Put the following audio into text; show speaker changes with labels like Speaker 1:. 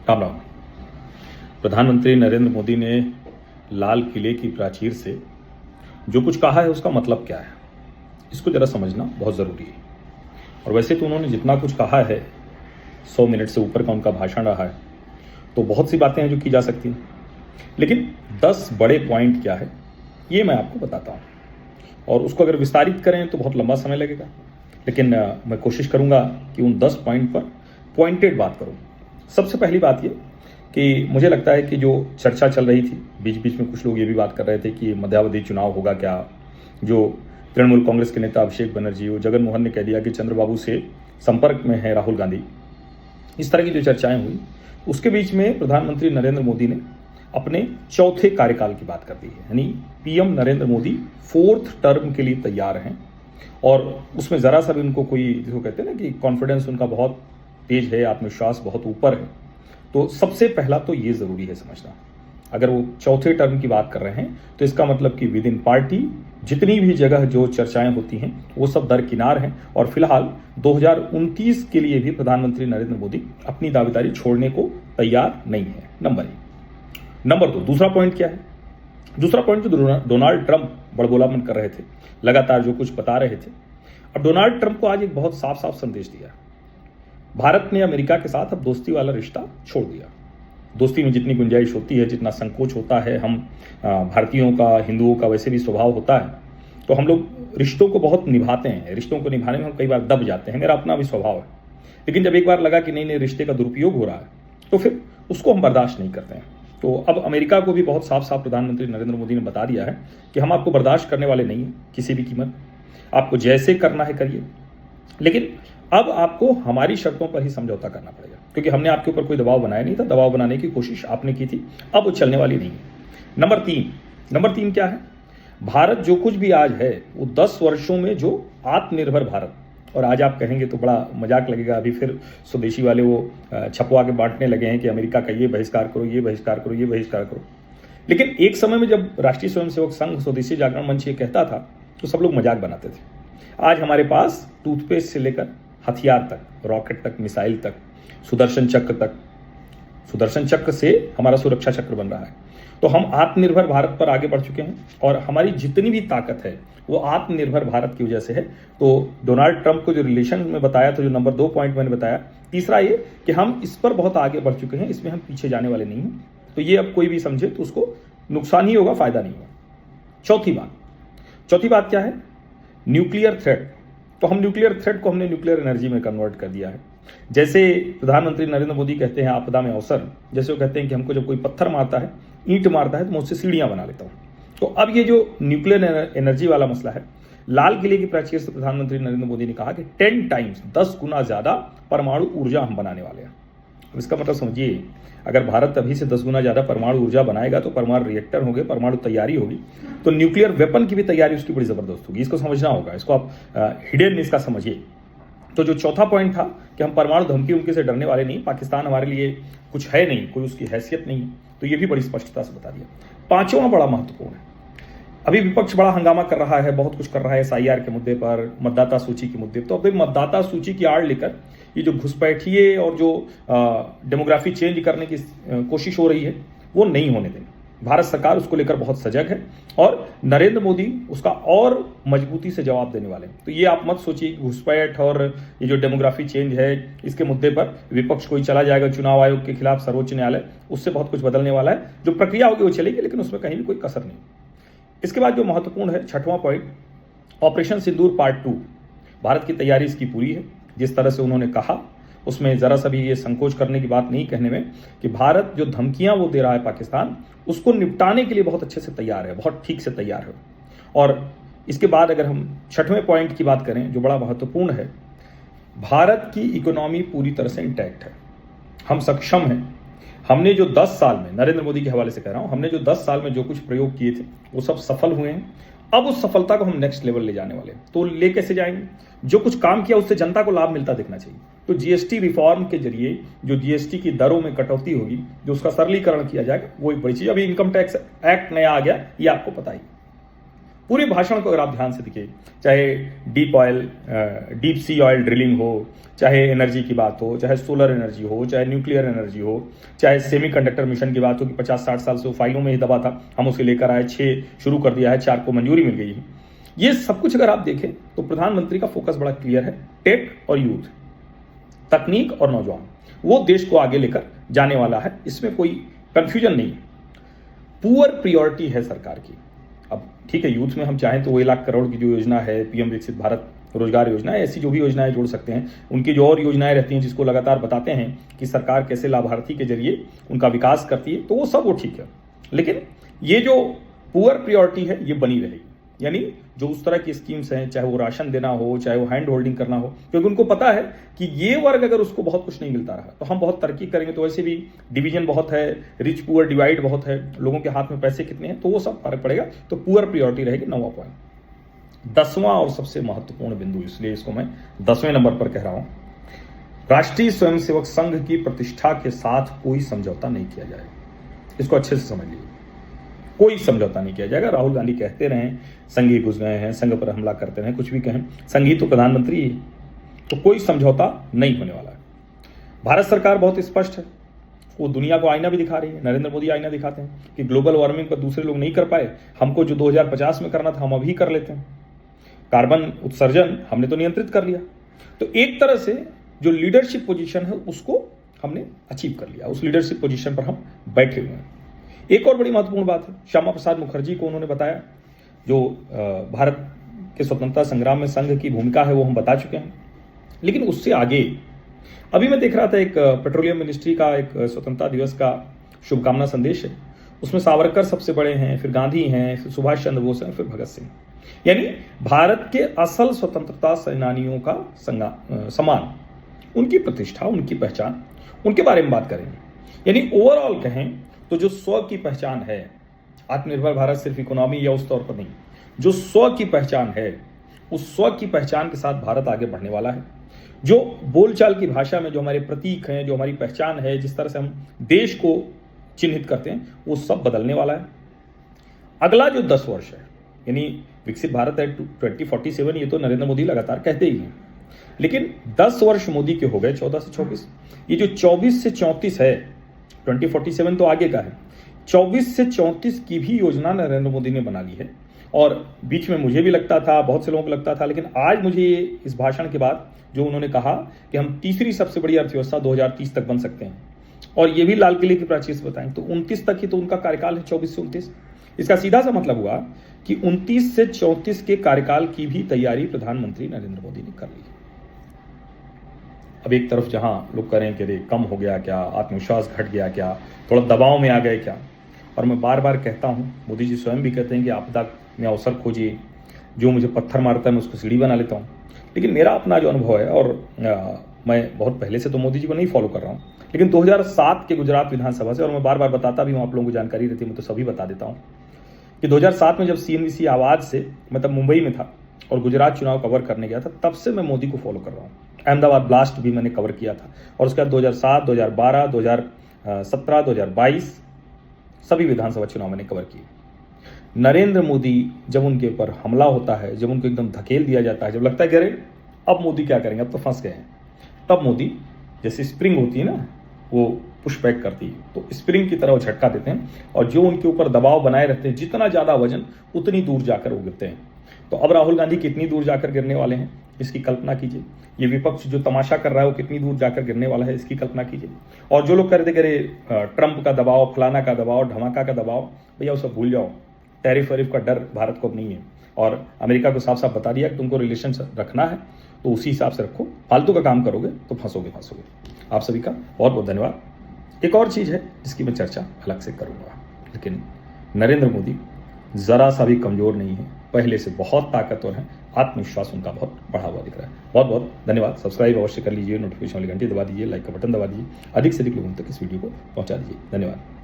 Speaker 1: राम राम। प्रधानमंत्री नरेंद्र मोदी ने लाल किले की प्राचीर से जो कुछ कहा है उसका मतलब क्या है, इसको जरा समझना बहुत ज़रूरी है। और वैसे तो उन्होंने जितना कुछ कहा है, 100 मिनट से ऊपर का उनका भाषण रहा है, तो बहुत सी बातें हैं जो की जा सकती हैं, लेकिन 10 बड़े पॉइंट क्या है ये मैं आपको बताता हूँ। और उसको अगर विस्तारित करें तो बहुत लंबा समय लगेगा, लेकिन मैं कोशिश करूँगा कि उन 10 पॉइंट पर पॉइंटेड बात करूँ। सबसे पहली बात ये कि मुझे लगता है कि जो चर्चा चल रही थी, बीच बीच में कुछ लोग ये भी बात कर रहे थे कि मध्यावधि चुनाव होगा क्या, जो तृणमूल कांग्रेस के नेता अभिषेक बनर्जी और जगन मोहन ने कह दिया कि चंद्रबाबू से संपर्क में है राहुल गांधी। इस तरह की जो चर्चाएं हुई, उसके बीच में प्रधानमंत्री नरेंद्र मोदी ने अपने चौथे कार्यकाल की बात कर दी है, यानी PM Narendra Modi 4th term के लिए तैयार हैं। और उसमें ज़रा सा भी उनको कोई, जिसको कहते हैं ना कि कॉन्फिडेंस उनका बहुत तेज है, आत्मविश्वास बहुत ऊपर है। तो सबसे पहला तो ये ज़रूरी है समझना, अगर वो चौथे टर्म की बात कर रहे हैं तो इसका मतलब कि विद इन पार्टी जितनी भी जगह जो चर्चाएं होती हैं वो सब दरकिनार हैं। और फिलहाल 2029 के लिए भी प्रधानमंत्री नरेंद्र मोदी अपनी दावेदारी छोड़ने को तैयार नहीं है। नंबर 1। नंबर 2, दूसरा पॉइंट क्या है? दूसरा पॉइंट तो डोनाल्ड ट्रंप बड़बोलापन कर रहे थे, लगातार जो कुछ बता रहे थे। अब डोनाल्ड ट्रंप को आज एक बहुत साफ साफ संदेश दिया, भारत ने अमेरिका के साथ अब दोस्ती वाला रिश्ता छोड़ दिया। दोस्ती में जितनी गुंजाइश होती है, जितना संकोच होता है, हम भारतीयों का, हिंदुओं का वैसे भी स्वभाव होता है, तो हम लोग रिश्तों को बहुत निभाते हैं। रिश्तों को निभाने में हम कई बार दब जाते हैं, मेरा अपना भी स्वभाव है। लेकिन जब एक बार लगा कि नहीं रिश्ते का दुरुपयोग हो रहा है, तो फिर उसको हम बर्दाश्त नहीं करते हैं। तो अब अमेरिका को भी बहुत साफ साफ प्रधानमंत्री नरेंद्र मोदी ने बता दिया है कि हम आपको बर्दाश्त करने वाले नहीं हैं किसी भी कीमत। आपको जैसे करना है करिए, लेकिन अब आपको हमारी शर्तों पर ही समझौता करना पड़ेगा, क्योंकि हमने आपके ऊपर कोई दबाव बनाया नहीं था। दबाव बनाने की कोशिश आपने की थी, अब वो चलने वाली नहीं है। नंबर तीन क्या है? भारत जो कुछ भी आज है वो 10 वर्षों में जो आत्मनिर्भर भारत, और आज आप कहेंगे तो बड़ा मजाक लगेगा, अभी फिर स्वदेशी वाले वो छपवा के बांटने लगे हैं कि अमेरिका का ये बहिष्कार करो, ये बहिष्कार करो, ये बहिष्कार करो। लेकिन एक समय में जब राष्ट्रीय स्वयंसेवक संघ स्वदेशी जागरण मंच ये कहता था तो सब लोग मजाक बनाते थे। आज हमारे पास टूथपेस्ट से लेकर हथियार तक, रॉकेट तक, मिसाइल तक, सुदर्शन चक्र से हमारा सुरक्षा चक्र बन रहा है। तो हम आत्मनिर्भर भारत पर आगे बढ़ चुके हैं, और हमारी जितनी भी ताकत है वो आत्मनिर्भर भारत की वजह से है। तो डोनाल्ड ट्रंप को जो रिलेशन में बताया था, जो नंबर 2 पॉइंट मैंने बताया, तीसरा ये कि हम इस पर बहुत आगे बढ़ चुके हैं, इसमें हम पीछे जाने वाले नहीं हैं। तो ये अब कोई भी समझे तो उसको नुकसान ही होगा, फायदा नहीं होगा। चौथी बात क्या है? Nuclear threat. तो हम न्यूक्लियर थ्रेट को हमने न्यूक्लियर एनर्जी में कन्वर्ट कर दिया है। जैसे प्रधानमंत्री नरेंद्र मोदी कहते हैं आपदा में अवसर, जैसे वो कहते हैं कि हमको जब कोई पत्थर मारता है, ईंट मारता है, तो मैं उससे सीढ़ियां बना लेता हूं। तो अब ये जो न्यूक्लियर एनर्जी वाला मसला है, लाल किले की प्राचीर से प्रधानमंत्री नरेंद्र मोदी ने कहा कि 10 टाइम्स 10 गुना ज्यादा परमाणु ऊर्जा हम बनाने वाले हैं। अब इसका मतलब समझिए, अगर भारत अभी से 10 गुना ज्यादा परमाणु ऊर्जा बनाएगा तो परमाणु रिएक्टर होंगे, परमाणु तैयारी होगी, तो न्यूक्लियर वेपन की भी तैयारी उसकी बड़ी जबरदस्त होगी। इसको समझना होगा, इसको आप हिडन इसका समझिए। तो जो चौथा पॉइंट था कि हम परमाणु धमकी उनके से डरने वाले नहीं, पाकिस्तान हमारे लिए कुछ है नहीं, कोई उसकी हैसियत नहीं, तो ये भी बड़ी स्पष्टता से बता दिया। पांचवा बड़ा महत्वपूर्ण है, अभी विपक्ष बड़ा हंगामा कर रहा है, बहुत कुछ कर रहा है SIR के मुद्दे पर, मतदाता सूची के मुद्दे पर। तो अभी मतदाता सूची की आड़ लेकर ये जो घुसपैठिए और जो डेमोग्राफी चेंज करने की कोशिश हो रही है वो नहीं होने देंगे। भारत सरकार उसको लेकर बहुत सजग है, और नरेंद्र मोदी उसका और मजबूती से जवाब देने वाले हैं। तो ये आप मत सोचिए घुसपैठ और ये जो डेमोग्राफी चेंज है इसके मुद्दे पर विपक्ष कोई चला जाएगा चुनाव आयोग के खिलाफ सर्वोच्च न्यायालय, उससे बहुत कुछ बदलने वाला है। जो प्रक्रिया होगी वो चलेगी, लेकिन उसमें कहीं भी कोई कसर नहीं। इसके बाद जो महत्वपूर्ण है, 6वां पॉइंट, ऑपरेशन सिंदूर पार्ट 2। भारत की तैयारी इसकी पूरी है। जिस तरह से उन्होंने कहा उसमें जरा सा भी ये संकोच करने की बात नहीं कहने में कि भारत जो धमकियां वो दे रहा है पाकिस्तान, उसको निपटाने के लिए बहुत अच्छे से तैयार है, बहुत ठीक से तैयार है। और इसके बाद अगर हम 6वें पॉइंट की बात करें जो बड़ा महत्वपूर्ण है, भारत की इकोनॉमी पूरी तरह से इंटैक्ट है, हम सक्षम हैं। हमने जो 10 साल में, नरेंद्र मोदी के हवाले से कह रहा हूं, हमने जो 10 साल में जो कुछ प्रयोग किए थे वो सब सफल हुए हैं। अब उस सफलता को हम नेक्स्ट लेवल ले जाने वाले हैं। तो ले कैसे जाएंगे? जो कुछ काम किया उससे जनता को लाभ मिलता दिखना चाहिए। तो GST रिफॉर्म के जरिए जो GST की दरों में कटौती होगी, जो उसका सरलीकरण किया जाएगा, वो एक बड़ी चीज। अभी इनकम टैक्स एक्ट नया आ गया, ये आपको पता ही। पूरे भाषण को अगर आप ध्यान से देखिए, चाहे डीप सी ऑयल ड्रिलिंग हो, चाहे एनर्जी की बात हो, चाहे सोलर एनर्जी हो, चाहे न्यूक्लियर एनर्जी हो, चाहे सेमीकंडक्टर मिशन की बात हो कि 50-60 साल से वो फाइलों में ही दबा था, हम उसे लेकर आए, 6 शुरू कर दिया है, 4 को मंजूरी मिल गई है। ये सब कुछ अगर आप देखें तो प्रधानमंत्री का फोकस बड़ा क्लियर है, टेक और यूथ, तकनीक और नौजवान, वो देश को आगे लेकर जाने वाला है, इसमें कोई कंफ्यूजन नहीं है। पुअर प्रायोरिटी है सरकार की। अब ठीक है, यूथ में हम चाहें तो 1 लाख करोड़ की जो योजना है, पीएम विकसित भारत रोजगार योजना है, ऐसी जो भी योजनाएं जोड़ सकते हैं, उनकी जो और योजनाएं रहती हैं जिसको लगातार बताते हैं कि सरकार कैसे लाभार्थी के जरिए उनका विकास करती है, तो वो सब वो ठीक है। लेकिन ये जो पुअर प्रायोरिटी है ये बनी रहेगी, यानी जो उस तरह की स्कीम्स हैं, चाहे वो राशन देना हो, चाहे वो हैंड होल्डिंग करना हो, क्योंकि उनको पता है कि ये वर्ग अगर उसको बहुत कुछ नहीं मिलता रहा तो हम बहुत तरक्की करेंगे। तो वैसे भी डिवीजन बहुत है, रिच पुअर डिवाइड बहुत है, लोगों के हाथ में पैसे कितने हैं, तो वो सब फर्क पड़ेगा। तो पुअर प्रायोरिटी रहेगी। 9वां पॉइंट, 10वां और सबसे महत्वपूर्ण बिंदु, इसलिए इसको मैं 10वें नंबर पर कह रहा हूं, राष्ट्रीय स्वयंसेवक संघ की प्रतिष्ठा के साथ कोई समझौता नहीं किया जाएगा। इसको अच्छे से समझ लीजिए, कोई समझौता नहीं किया जाएगा। राहुल गांधी कहते रहें संघी घुस गए हैं, संघ पर हमला करते रहें, कुछ भी कहें, संघी तो प्रधानमंत्री है, तो कोई समझौता नहीं होने वाला है। भारत सरकार बहुत स्पष्ट है, वो दुनिया को आईना भी दिखा रही है। नरेंद्र मोदी आईना दिखाते हैं कि ग्लोबल वार्मिंग पर दूसरे लोग नहीं कर पाए, हमको जो 2050 में करना था हम अभी कर लेते हैं। कार्बन उत्सर्जन हमने तो नियंत्रित कर लिया। तो एक तरह से जो लीडरशिप पोजीशन है उसको हमने अचीव कर लिया, उस लीडरशिप पोजीशन पर हम बैठे हुए हैं। एक और बड़ी महत्वपूर्ण बात है, श्यामा प्रसाद मुखर्जी को उन्होंने बताया, जो भारत के स्वतंत्रता संग्राम में संघ की भूमिका है वो हम बता चुके हैं। लेकिन उससे आगे अभी मैं देख रहा था, एक पेट्रोलियम मिनिस्ट्री का एक स्वतंत्रता दिवस का शुभकामना संदेश है, उसमें सावरकर सबसे बड़े हैं, फिर गांधी हैं, फिर सुभाष चंद्र बोस हैं, फिर भगत सिंह, यानी भारत के असल स्वतंत्रता सेनानियों का सम्मान, उनकी प्रतिष्ठा, उनकी पहचान, उनके बारे में बात करेंगे। यानी ओवरऑल कहें तो जो स्व की पहचान है, आत्मनिर्भर भारत सिर्फ इकोनॉमी या उस तौर पर नहीं, जो स्व की पहचान है, उस स्व की पहचान के साथ भारत आगे बढ़ने वाला है। जो बोलचाल की भाषा में जो हमारे प्रतीक हैं, जो हमारी पहचान है, जिस तरह से हम देश को चिन्हित करते हैं, वो सब बदलने वाला है। अगला जो 10 वर्ष है, यानी विकसित भारत है 2047, ये तो नरेंद्र मोदी लगातार कहते ही हैं, लेकिन 10 वर्ष मोदी के हो गए 14 से 24। ये जो 24 से 34 है, 2047 तो आगे का है, 24 से 34 की भी योजना नरेंद्र मोदी ने बना ली है। और बीच में मुझे भी लगता था, बहुत से लोगों को लगता था, लेकिन आज मुझे इस भाषण के बाद जो उन्होंने कहा कि हम तीसरी सबसे बड़ी अर्थव्यवस्था 2030 तक बन सकते हैं, और ये भी लाल किले की प्राचीर से बताएं, तो 29 तक ही तो उनका कार्यकाल है, 24 से 29। इसका सीधा सा मतलब हुआ कि 29 से 34 के कार्यकाल की भी तैयारी प्रधानमंत्री नरेंद्र मोदी ने कर ली। अब एक तरफ जहां लोग कह रहे हैं कि अरे कम हो गया क्या, आत्मविश्वास घट गया क्या, थोड़ा दबाव में आ गए क्या, और मैं बार बार कहता हूं, मोदी जी स्वयं भी कहते हैं कि आपदा में अवसर खोजिए, जो मुझे पत्थर मारता है मैं उसको सीढ़ी बना लेता हूं। लेकिन मेरा अपना जो अनुभव है, और मैं बहुत पहले से तो मोदी जी को नहीं फॉलो कर रहा हूँ, लेकिन 2007 के गुजरात विधानसभा से, और मैं बार बार बताता भी हूँ, आप लोगों को जानकारी रहती है, मैं तो सभी बता देता हूँ कि 2007 में जब CNBC आवाज से, मतलब मुंबई में था और गुजरात चुनाव कवर करने गया था, तब से मैं मोदी को फॉलो कर रहा हूँ। अहमदाबाद ब्लास्ट भी मैंने कवर किया था, और उसके बाद 2007, 2012, 2017, 2022 सभी विधानसभा चुनाव मैंने कवर किए। नरेंद्र मोदी जब उनके ऊपर हमला होता है, जब उनको एकदम धकेल दिया जाता है, जब लगता है कि अरे अब मोदी क्या करेंगे, अब तो फंस गए हैं, तब मोदी जैसे स्प्रिंग होती है ना, वो पुश बैक करती है, तो स्प्रिंग की तरह वो झटका देते हैं, और जो उनके ऊपर दबाव बनाए रहते हैं, जितना ज़्यादा वजन उतनी दूर जाकर वो गिरते हैं। तो अब राहुल गांधी कितनी दूर जाकर गिरने वाले हैं, इसकी कल्पना कीजिए। ये विपक्ष जो तमाशा कर रहा है वो कितनी दूर जाकर गिरने वाला है, इसकी कल्पना कीजिए। और जो लोग कह रहे थे कि अरे ट्रंप का दबाव, फलाना का दबाव, धमाका का दबाव, भैया वो सब भूल जाओ। टैरिफ वैरिफ का डर भारत को अब नहीं है, और अमेरिका को साफ साफ बता दिया कि तुमको रिलेशन रखना है तो उसी हिसाब से रखो, फालतू का काम करोगे तो फंसोगे। आप सभी का बहुत बहुत धन्यवाद। एक और चीज़ है जिसकी मैं चर्चा अलग से करूँगा, लेकिन नरेंद्र मोदी ज़रा सा भी कमज़ोर नहीं है, पहले से बहुत ताकतवर है, आत्मविश्वास उनका बहुत बढ़ा हुआ दिख रहा है। बहुत बहुत धन्यवाद। सब्सक्राइब अवश्य कर लीजिए, नोटिफिकेशन वाली घंटी दबा दीजिए, लाइक का बटन दबा दीजिए, अधिक से अधिक लोगों तक इस वीडियो को पहुंचा दीजिए। धन्यवाद।